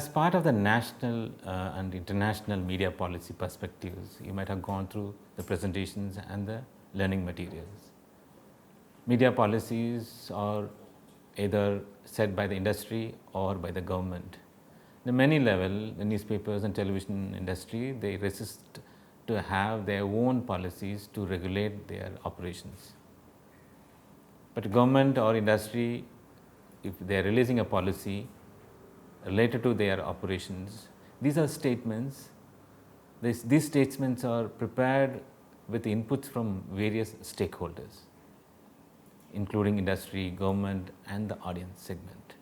As part of the national and international media policy perspectives, you might have gone through the presentations and the learning materials. Media policies are either set by the industry or by the government. In many level, the newspapers and television industry, they resist to have their own policies to regulate their operations. But government or industry, if they are releasing a policy related to their operations, these are statements. These statements are prepared with inputs from various stakeholders, including industry, government and the audience segment.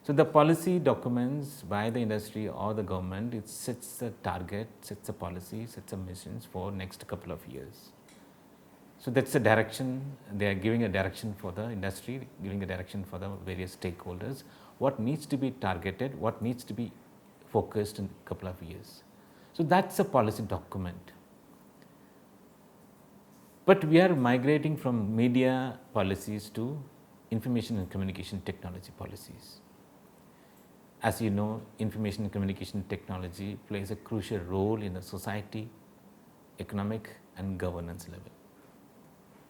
So, the policy documents by the industry or the government, it sets a target, sets a policy, sets a missions for next couple of years. So, that is a direction, they are giving a direction for the industry, giving a direction for the various stakeholders, what needs to be targeted, what needs to be focused in a couple of years. So, that is a policy document. But we are migrating from media policies to information and communication technology policies. As you know, information and communication technology plays a crucial role in the society, economic and governance level.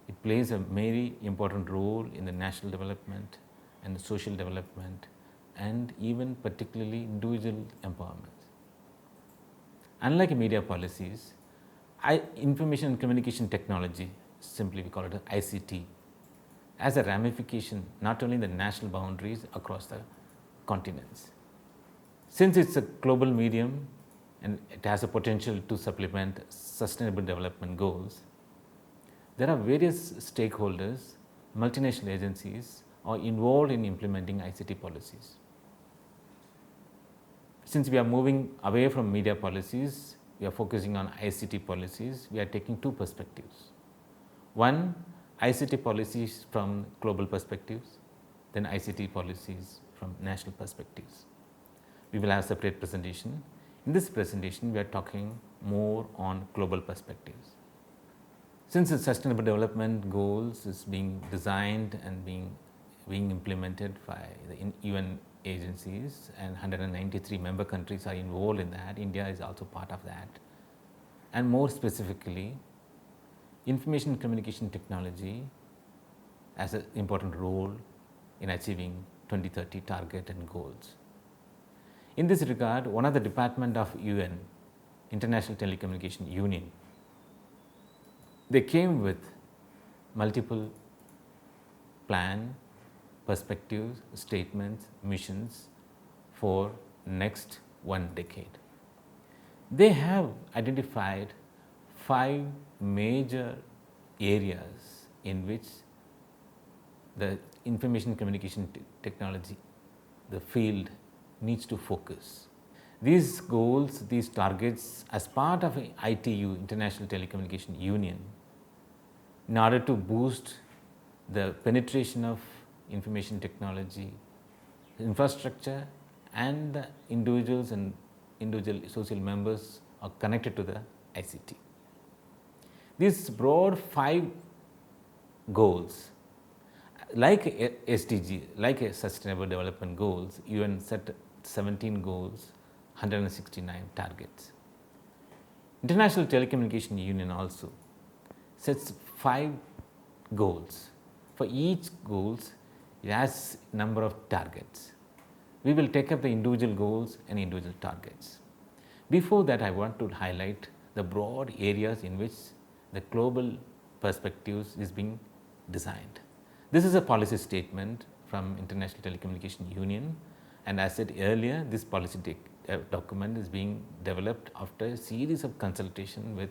It plays a very important role in the national development and the social development and even particularly individual empowerment. Unlike media policies, information and communication technology, simply we call it ICT, has a ramification not only in the national boundaries across the continents. Since it is a global medium and it has a potential to supplement sustainable development goals, there are various stakeholders, multinational agencies are involved in implementing ICT policies. Since we are moving away from media policies, we are focusing on ICT policies, we are taking two perspectives. One, ICT policies from global perspectives, then ICT policies from national perspectives. We will have a separate presentation. In this presentation, we are talking more on global perspectives. Since the sustainable development goals is being designed and being implemented by the UN agencies and 193 member countries are involved in that, India is also part of that. And more specifically, information and communication technology has an important role in achieving 2030 target and goals. In this regard, one of the department of UN, International Telecommunication Union, they came with multiple plan, perspectives, statements, missions for next 1 decade. They have identified 5 major areas in which the information communication technology, the field needs to focus. These goals, these targets as part of ITU, International Telecommunication Union, in order to boost the penetration of information technology infrastructure and the individuals and individual social members are connected to the ICT. These broad 5 goals, like SDG, like a Sustainable Development Goals, UN set 17 goals, 169 targets. International Telecommunication Union also sets 5 goals. For each goals, it has number of targets. We will take up the individual goals and individual targets. Before that, I want to highlight the broad areas in which the global perspectives is being designed. This is a policy statement from International Telecommunication Union, and as said earlier, this policy document is being developed after a series of consultation with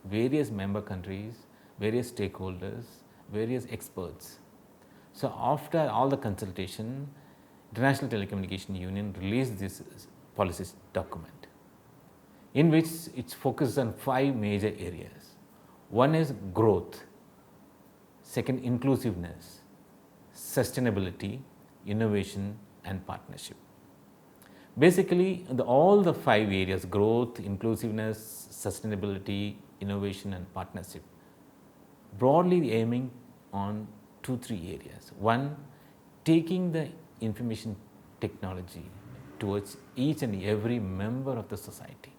various member countries, various stakeholders, various experts. So, after all the consultation, International Telecommunication Union released this policy document, in which it focuses on 5 major areas. One is growth, second inclusiveness, sustainability, innovation and partnership. Basically, all the 5 areas, growth, inclusiveness, sustainability, innovation and partnership, broadly aiming on 2-3 areas. One, taking the information technology towards each and every member of the society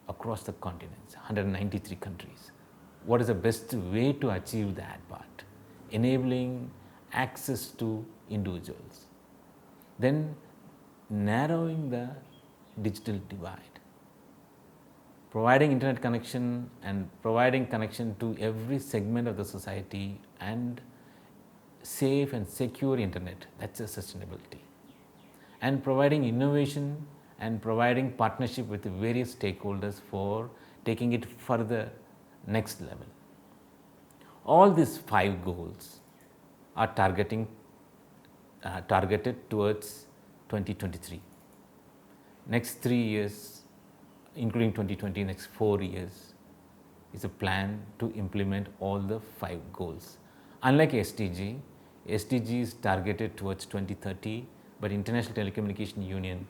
across the continents, 193 countries. What is the best way to achieve that part? Enabling access to individuals. Then narrowing the digital divide. Providing internet connection and providing connection to every segment of the society and safe and secure internet, that's a sustainability. And providing innovation and providing partnership with various stakeholders for taking it further next level. All these 5 goals are targeted towards 2023. Next 3 years, including 2020, next 4 years is a plan to implement all the 5 goals. Unlike SDG, SDG is targeted towards 2030, but International Telecommunication Union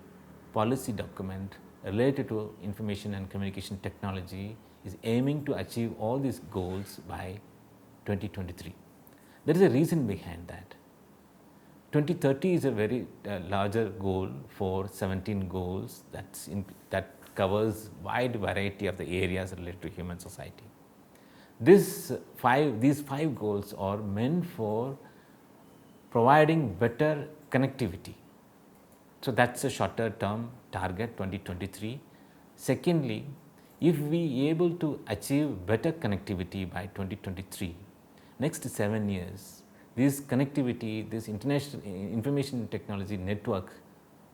policy document related to information and communication technology is aiming to achieve all these goals by 2023. There is a reason behind that. 2030 is a very larger goal for 17 goals that covers wide variety of the areas related to human society. These 5 goals are meant for providing better connectivity. So that's a shorter term target 2023. Secondly, if we able to achieve better connectivity by 2023, next 7 years, this connectivity, this international information technology network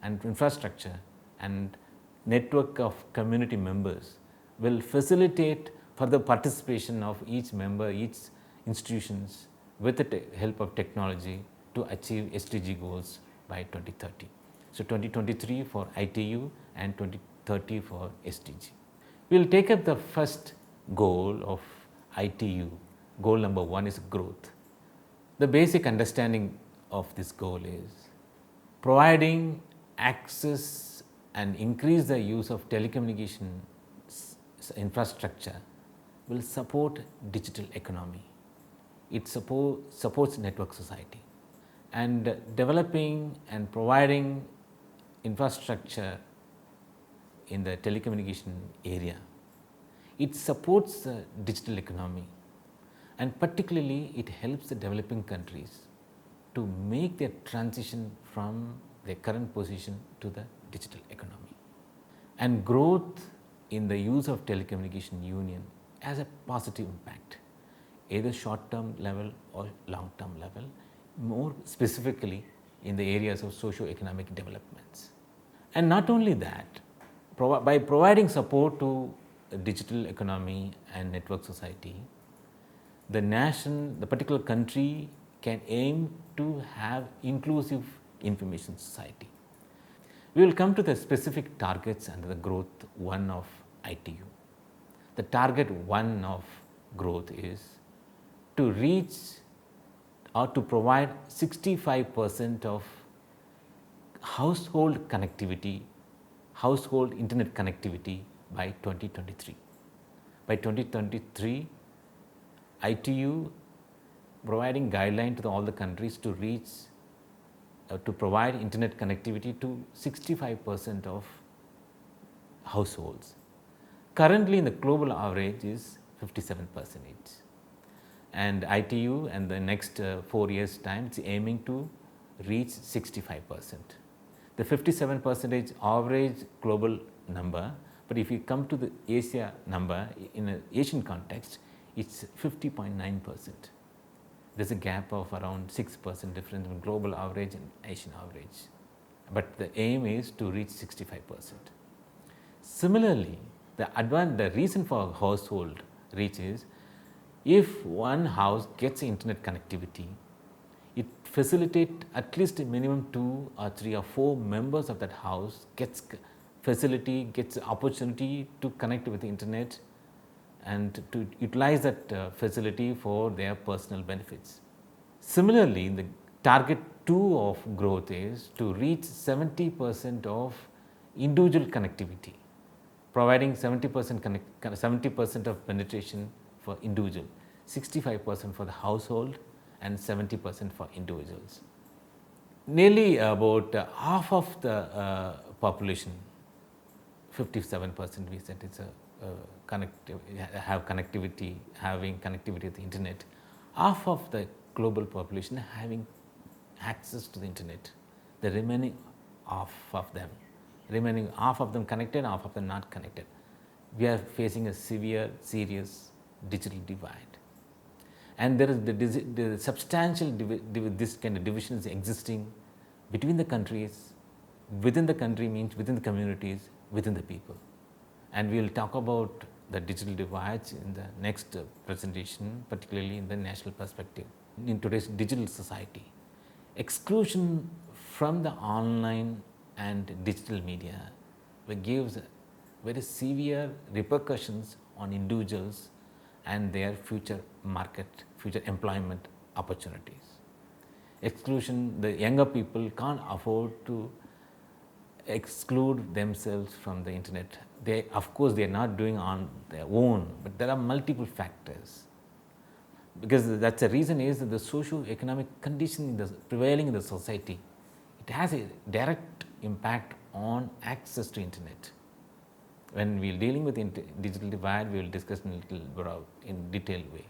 and infrastructure and network of community members will facilitate further participation of each member, each institutions with the help of technology to achieve SDG goals by 2030. So 2023 for ITU and 2030 for SDG. We will take up the first goal of ITU. Goal number 1 is growth. The basic understanding of this goal is providing access and increase the use of telecommunication infrastructure will support digital economy. It supports network society. And developing and providing infrastructure in the telecommunication area, it supports the digital economy, and particularly it helps the developing countries to make their transition from their current position to the digital economy. And growth in the use of telecommunication union has a positive impact, either short term level or long term level, more specifically in the areas of socio-economic developments. And not only that, by providing support to digital economy and network society, the particular country can aim to have inclusive information society. We will come to the specific targets under the growth 1 of ITU. The target 1 of growth is to reach or to provide 65% of household connectivity, household internet connectivity by 2023. By 2023, ITU providing guideline to all the countries to reach to provide internet connectivity to 65% of households. Currently, the global average is 57%. And ITU and the next 4 years time, it's aiming to reach 65%. The 57% average global number, but if you come to the Asia number, in an Asian context, it's 50.9%. There's a gap of around 6% difference between global average and Asian average. But the aim is to reach 65%. Similarly, the reason for household reach is, if one house gets internet connectivity, it facilitates at least a minimum 2 or 3 or 4 members of that house gets opportunity to connect with the internet and to utilize that facility for their personal benefits. Similarly, the target 2 of growth is to reach 70% of individual connectivity, providing 70% of penetration for individual, 65% for the household and 70% for individuals. Nearly about half of the population, 57% we said it's have connectivity, having connectivity to the internet. Half of the global population having access to the internet. The remaining half of them connected, half of them not connected. We are facing a severe, serious digital divide. And there is the substantial this kind of division is existing between the countries, within the country means within the communities, within the people. And we will talk about the digital divides in the next presentation, particularly in the national perspective. In today's digital society, exclusion from the online and digital media gives very severe repercussions on individuals and their future market, future employment opportunities. Exclusion, the younger people can't afford to exclude themselves from the internet. They, of course, they are not doing on their own, but there are multiple factors. Because that's the reason is that the socio-economic condition prevailing in the society, it has a direct impact on access to internet. When we are dealing with digital divide, we will discuss in a little bit in detailed way.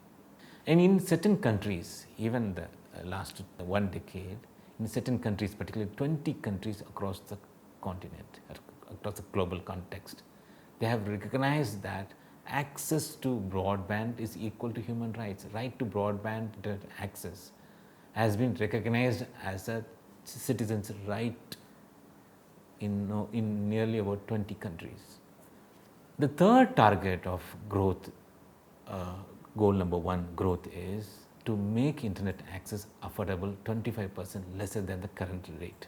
And in certain countries, even the last 1 decade, in certain countries, particularly 20 countries across the continent, across the global context, they have recognized that access to broadband is equal to human rights. Right to broadband access has been recognized as a citizen's right in nearly about 20 countries. The third target of growth, goal number 1, growth, is to make internet access affordable 25% lesser than the current rate.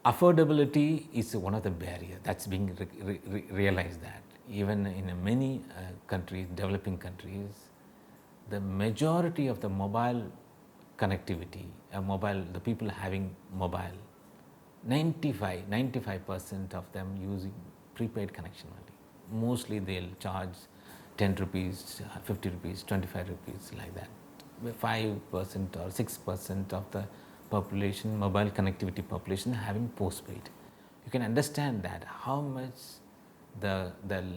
Affordability is one of the barriers that's being realized that even in many countries, developing countries, the majority of the mobile connectivity, the people having mobile, 95% of them using prepaid connection only. Mostly they'll charge 10 rupees, 50 rupees, 25 rupees, like that. 5% or 6% of the population, mobile connectivity population, having postpaid. You can understand that how much the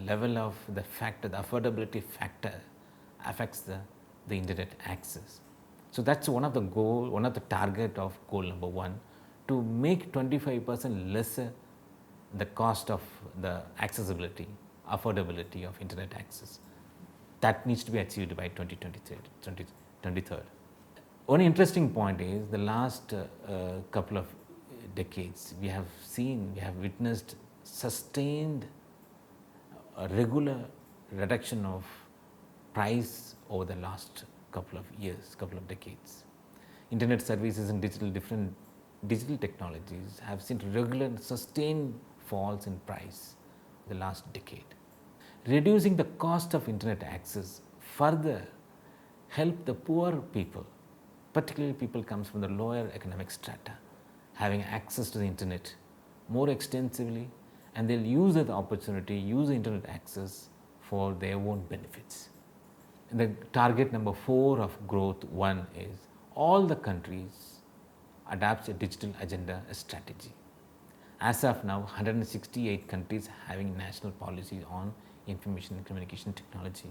level of the factor, the affordability factor affects the internet access. So that's one of the goal, one of the target of goal number 1, to make 25% lesser the cost of the accessibility, affordability of internet access. That needs to be achieved by 2023. One interesting point is the last couple of decades we have witnessed sustained regular reduction of price over the last couple of years, couple of decades. Internet services and digital technologies have seen regular and sustained falls in price the last decade. Reducing the cost of internet access further help the poor people, particularly people comes from the lower economic strata, having access to the internet more extensively, and they'll use the opportunity, use the internet access for their own benefits. And the target number 4 of growth 1 is all the countries adopts a digital agenda strategy. As of now, 168 countries having national policies on information and communication technology.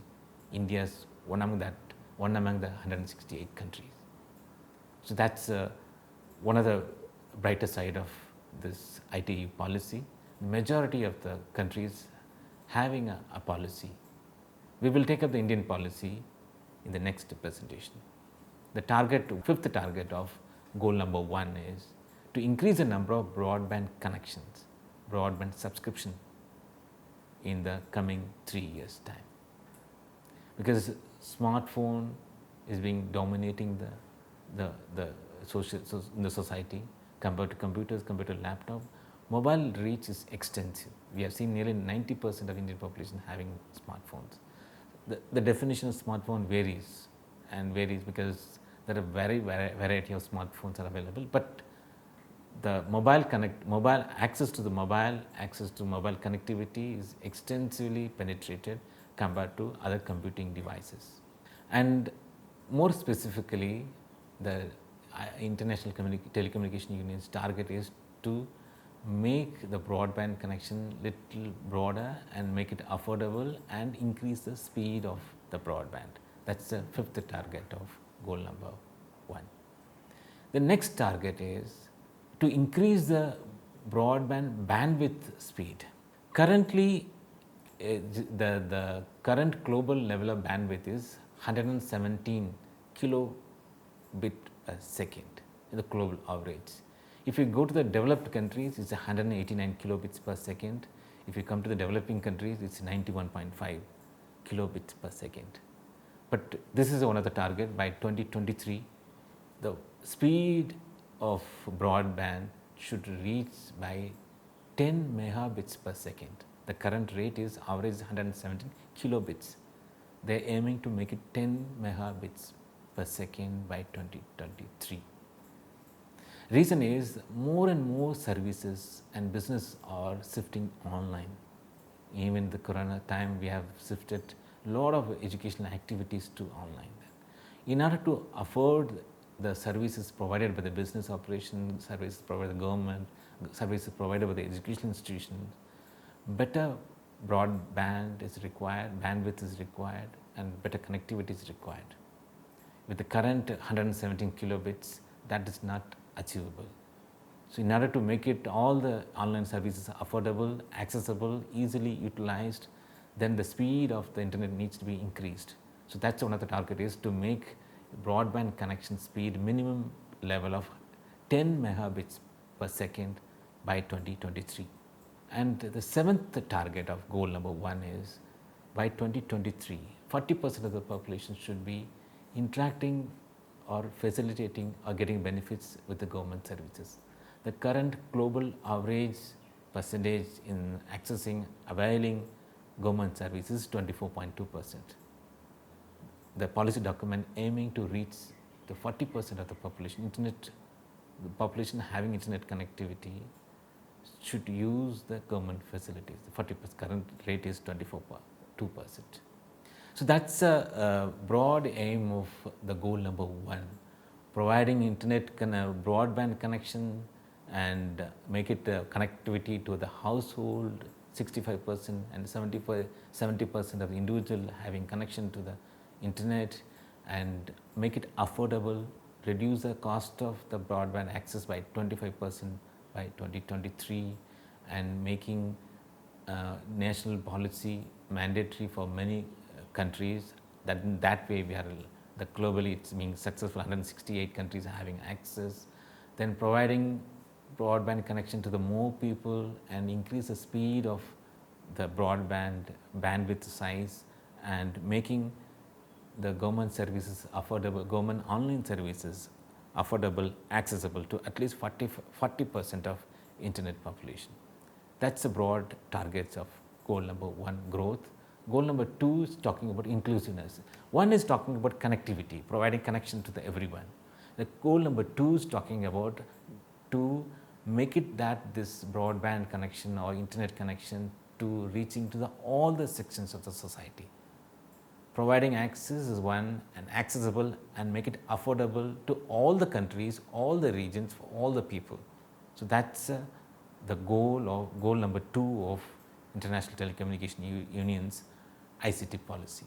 India is one among the 168 countries. So that's one of the brighter side of this IT policy. Majority of the countries having a policy. We will take up the Indian policy in the next presentation. The fifth target of goal number 1 is to increase the number of broadband connections, broadband subscription in the coming 3 years' time. Because smartphone is being dominating the in the society compared to computers, compared to laptop. Mobile reach is extensive. We have seen nearly 90% of Indian population having smartphones. The definition of smartphone varies because there are variety of smartphones are available, but the mobile access to mobile connectivity is extensively penetrated compared to other computing devices. And more specifically, the International Telecommunication Union's target is to make the broadband connection little broader and make it affordable and increase the speed of the broadband. That's the fifth target of goal number 1. The next target is to increase the broadband bandwidth speed. Currently, the current global level of bandwidth is 117 kilobit per second in the global average. If you go to the developed countries, it's 189 kilobits per second. If you come to the developing countries, it's 91.5 kilobits per second. But this is one of the target. By 2023, the speed of broadband should reach by 10 megabits per second. The current rate is average 117 kilobits. They are aiming to make it 10 megabits per second by 2023. Reason is more and more services and business are shifting online. Even the corona time, we have shifted a lot of educational activities to online. In order to afford the services provided by the business operation, services provided by the government, services provided by the educational institutions, better broadband is required, bandwidth is required, and better connectivity is required. With the current 117 kilobits, that is not achievable. So, in order to make it all the online services affordable, accessible, easily utilized, then the speed of the internet needs to be increased. So, that is one of the target is to make broadband connection speed minimum level of 10 megabits per second by 2023. And the seventh target of goal number 1 is by 2023, 40% of the population should be interacting or facilitating or getting benefits with the government services. The current global average percentage in accessing, availing government services is 24.2%. The policy document aiming to reach the 40% of the population, the population having internet connectivity should use the government facilities. The 40% current rate is 24.2%. So, that is a broad aim of the goal number 1, providing internet broadband connection and make it connectivity to the household 65% and 70% of the individual having connection to the internet, and make it affordable, reduce the cost of the broadband access by 25% by 2023, and making national policy mandatory for many countries. That in that way we are globally it's being successful. 168 countries are having access. Then providing broadband connection to the more people and increase the speed of the broadband bandwidth size, and making the government services affordable, government online services affordable, accessible to at least 40% of internet population. That is the broad targets of goal number 1, growth. Goal number 2 is talking about inclusiveness. 1 is talking about connectivity, providing connection to the everyone. The goal number 2 is talking about to make it that this broadband connection or internet connection to reaching to the all the sections of the society. Providing access is 1, and accessible, and make it affordable to all the countries, all the regions, for all the people. So, that is the goal number 2 of International Telecommunication Union's ICT policy.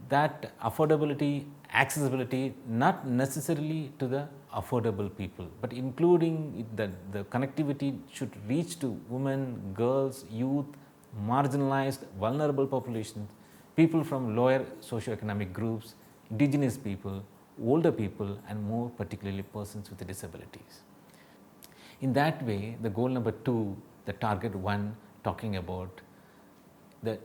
That affordability, accessibility, not necessarily to the affordable people, but including the connectivity should reach to women, girls, youth, marginalized, vulnerable populations, people from lower socioeconomic groups, indigenous people, older people, and more particularly persons with disabilities. In that way, the goal number 2, the target 1 talking about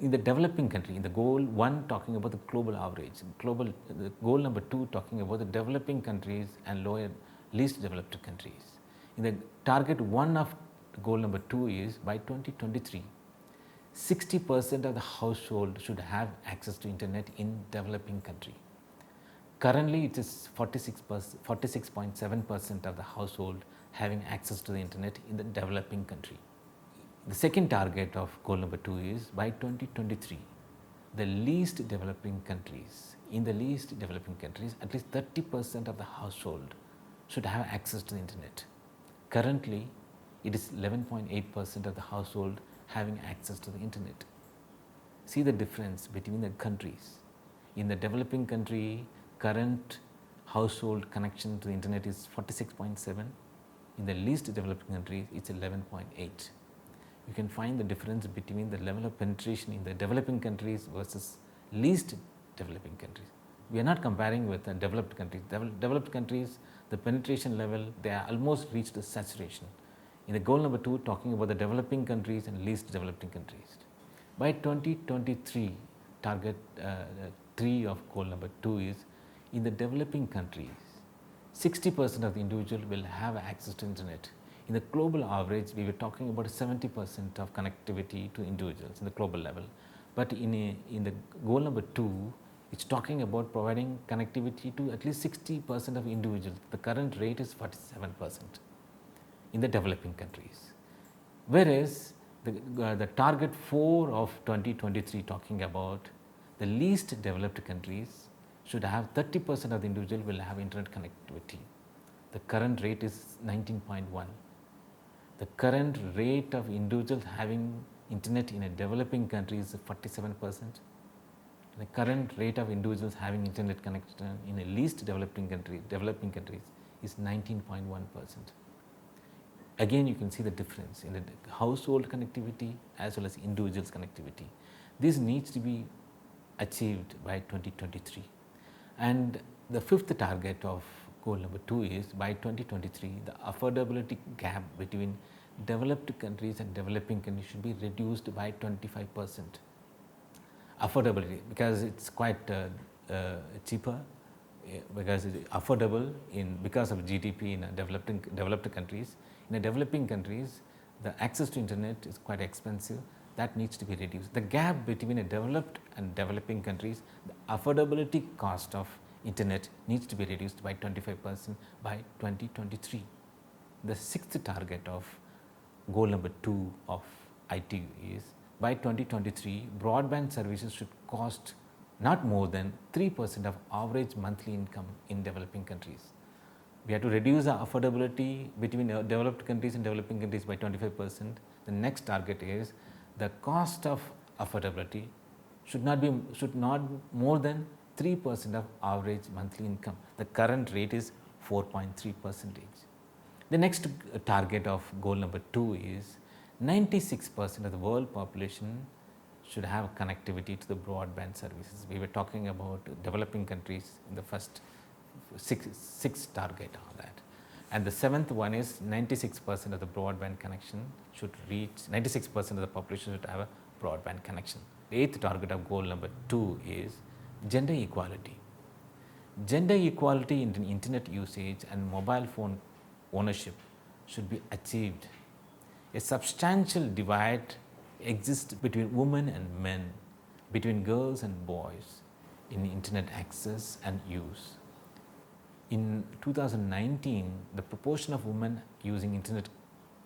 in the developing country, in the goal 1 talking about the global average, the goal number 2 talking about the developing countries and lower least developed countries. In the target 1 of goal number 2 is by 2023, 60% of the household should have access to internet in developing country. Currently, it is 46.7% of the household having access to the internet in the developing country. The second target of goal number 2 is by 2023, the least developing countries, in the least developing countries, at least 30% of the household should have access to the internet. Currently, it is 11.8% of the household having access to the internet. See the difference between the countries. In the developing country, current household connection to the internet is 46.7. In the least developed countries, it's 11.8. You can find the difference between the level of penetration in the developing countries versus least developing countries. We are not comparing with the developed countries. Developed countries, the penetration level, they are almost reached the saturation. In the goal number 2, talking about the developing countries and least developing countries. By 2023, target 3 of goal number 2 is, in the developing countries, 60% of the individual will have access to internet. In the global average, we were talking about 70% of connectivity to individuals in the global level. But in the goal number 2, it's talking about providing connectivity to at least 60% of individuals. The current rate is 47% in the developing countries. Whereas the target 4 of 2023 talking about the least developed countries should have 30% of the individual will have internet connectivity. The current rate is 19.1. The current rate of individuals having internet in a developing country is 47%. The current rate of individuals having internet connection in a least developing countries is 19.1%. Again, you can see the difference in the household connectivity as well as individuals connectivity. This needs to be achieved by 2023. And the fifth target of goal number 2 is, by 2023, the affordability gap between developed countries and developing countries should be reduced by 25%. Affordability, because it's quite cheaper, because it's affordable because of GDP in developed countries. In the developing countries, the access to internet is quite expensive. That needs to be reduced. The gap between a developed and developing countries, the affordability cost of internet needs to be reduced by 25% by 2023. The sixth target of goal number 2 of IT is, by 2023, broadband services should cost not more than 3% of average monthly income in developing countries. We have to reduce the affordability between developed countries and developing countries by 25%. The next target is, the cost of affordability should not more than 3% of average monthly income. The current rate is 4.3%. The next target of goal number 2 is, 96% of the world population should have connectivity to the broadband services. We were talking about developing countries in the first six target on that. And the seventh one is, 96% of the broadband connection should reach, 96% of the population should have a broadband connection. The eighth target of goal number 2 is gender equality. Gender equality in internet usage and mobile phone ownership should be achieved. A substantial divide exists between women and men, between girls and boys in internet access and use. In 2019, the proportion of women using internet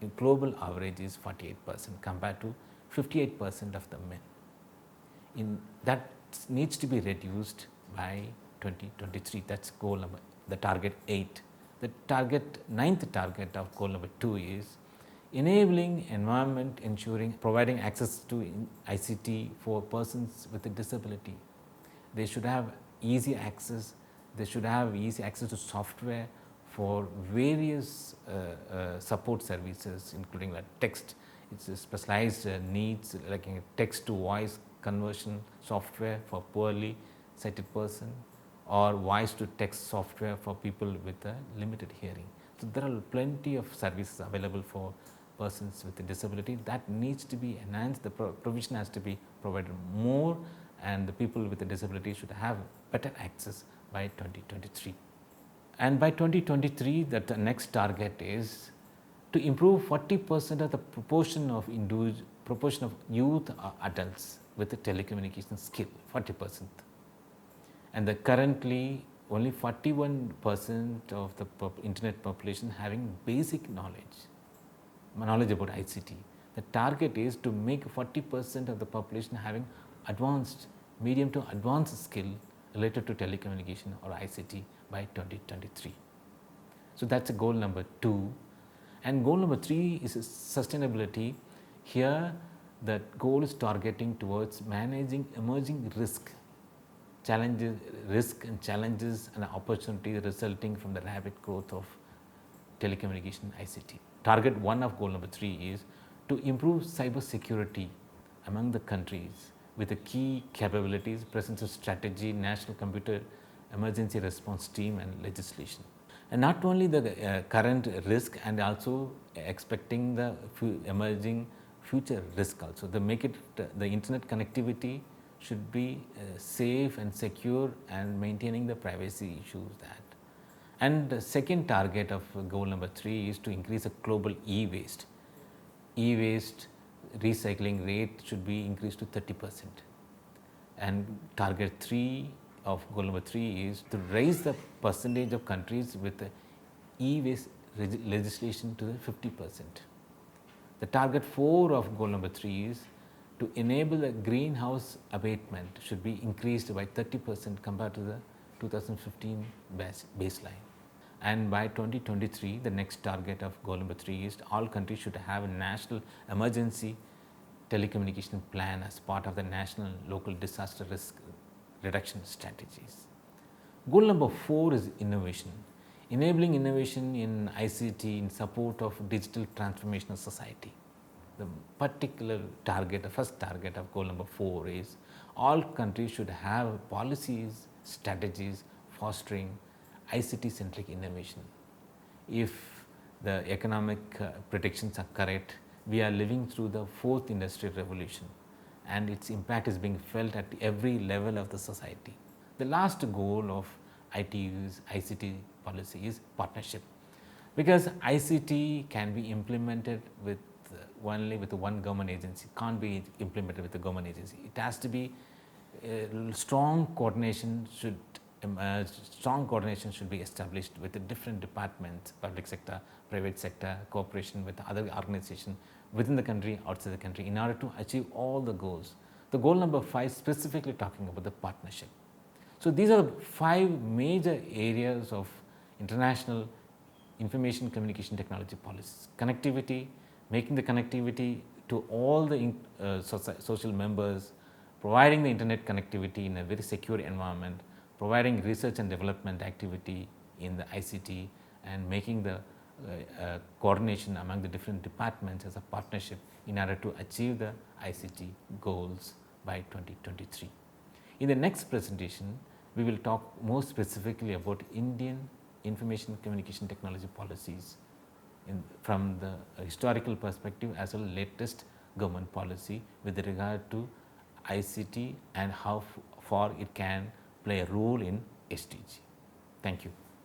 in global average is 48% compared to 58% of the men. That needs to be reduced by 2023. That's goal number, the target 8. The ninth target of goal number 2 is enabling environment, ensuring providing access to ICT for persons with a disability. They should have easy access. They should have easy access to software for various support services, including like text. It's a specialized needs like text to voice conversion software for poorly sighted person, or voice to text software for people with a limited hearing. So there are plenty of services available for persons with a disability that needs to be enhanced. The provision has to be provided more, and the people with a disability should have better access by 2023. And by 2023, the next target is to improve 40% of the proportion of youth or adults with a telecommunication skill, 40%. And currently only 41% of the internet population having basic knowledge about ICT. The target is to make 40% of the population having advanced, medium to advanced skill related to telecommunication or ICT by 2023. So, that is a goal number 2. And goal number 3 is sustainability. Here the goal is targeting towards managing emerging risk and challenges and opportunities resulting from the rapid growth of telecommunication ICT. Target 1 of goal number 3 is to improve cyber security among the countries with the key capabilities, presence of strategy, national computer emergency response team and legislation. And not only the current risk and also expecting the emerging future risk also. The make it the internet connectivity should be safe and secure and maintaining the privacy issues that. And the second target of goal number 3 is to increase the global e-waste. E-waste recycling rate should be increased to 30%. And target 3 of goal number 3 is to raise the percentage of countries with the e-waste legislation to the 50%. The target 4 of goal number 3 is to enable the greenhouse abatement should be increased by 30% compared to the 2015 baseline. And by 2023, the next target of goal number 3 is all countries should have a national emergency telecommunication plan as part of the national local disaster risk reduction strategies. Goal number 4 is innovation, enabling innovation in ICT in support of digital transformation of society. The particular target, the first target of goal number 4 is all countries should have policies, strategies fostering ICT centric innovation. If the economic predictions are correct, we are living through the 4th industrial revolution and its impact is being felt at every level of the society. The last goal of ICT policy is partnership, because ICT can be implemented with only with one government agency, can't be implemented with the government agency. It has to be strong coordination should be established with the different departments, public sector, private sector, cooperation with other organizations within the country, outside the country, in order to achieve all the goals. The goal number 5 specifically talking about the partnership. So, these are the 5 major areas of international information communication technology policies. Connectivity, making the connectivity to all the social members, providing the internet connectivity in a very secure environment, providing research and development activity in the ICT, and making the coordination among the different departments as a partnership in order to achieve the ICT goals by 2023. In the next presentation, we will talk more specifically about Indian information communication technology policies from the historical perspective as well as latest government policy with regard to ICT and how far it can play a role in SDG. Thank you.